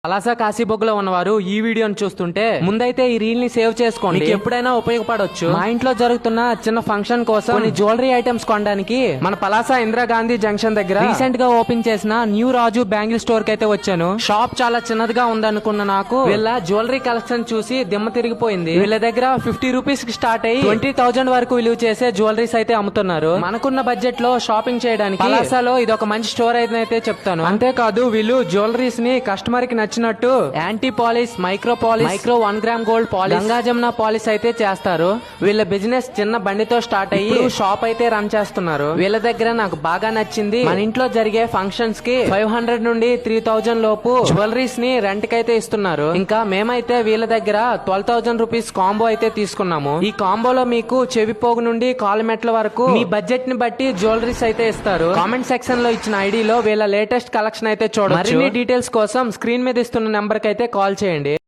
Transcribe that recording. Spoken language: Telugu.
పలాస కాశీబొగ్గులో ఉన్నవారు ఈ వీడియోని చూస్తుంటే ముందైతే ఈ రీల్ ని సేవ్ చేసుకోండి, మీకు ఎప్పుడైనా ఉపయోగపడొచ్చు. మా ఇంట్లో జరుగుతున్న చిన్న ఫంక్షన్ కోసం కొన్ని జ్యువెలరీ ఐటమ్స్ కొనడానికి మన పలాస ఇందిరాగాంధీ జంక్షన్ దగ్గర రీసెంట్ గా ఓపెన్ చేసిన న్యూ రాజు బ్యాంగిల్ స్టోర్ కి అయితే వచ్చాను. షాప్ చాలా చిన్నదిగా ఉందనుకున్న నాకు వీళ్ళ జ్యువెలరీ కలెక్షన్ చూసి దిమ్మ తిరిగిపోయింది. వీళ్ళ దగ్గర 50 రూపీస్ కి స్టార్ట్ అయ్యి 20,000 వరకు విలువ చేసే జ్యువెలరీస్ అయితే అమ్ముతున్నారు. మనకున్న బడ్జెట్ లో షాపింగ్ చేయడానికి పలాసలో ఇది ఒక మంచి స్టోర్ అయితే చెప్తాను. అంతేకాదు వీళ్ళు జ్యువెలరీస్ ని కస్టమర్ కి నచ్చినట్టు anti polish, micro 1 gram gold polish, Ganga Jamuna polish అయితే చేస్తారు. వీళ్ళ బిజినెస్ చిన్న బండితో స్టార్ట్ అయ్యి షాప్ అయితే రన్ చేస్తున్నారు. వీళ్ళ దగ్గర నాకు బాగా నచ్చింది, మన ఇంట్లో జరిగే ఫంక్షన్స్ కి 500 నుండి 3000 లోపు జ్యువెలరీస్ ని రెంట్ కి అయితే ఇస్తున్నారు. ఇంకా మేమైతే వీళ్ళ దగ్గర 12,000 రూపీస్ కాంబో అయితే తీసుకున్నాము. ఈ కాంబోలో మీకు చెవి పోగు నుండి కాలు మెట్ల వరకు మీ బడ్జెట్ ని బట్టి జ్యువెలరీస్ అయితే ఇస్తారు. కామెంట్ సెక్షన్ లో ఇచ్చిన ఐడిలో వీళ్ళ లేటెస్ట్ కలెక్షన్ అయితే చూడొచ్చు. మరిన్ని డీటెయిల్స్ కోసం స్క్రీన్ మీద ఇస్తున్న నెంబర్ కి అయితే కాల్ చేయండి.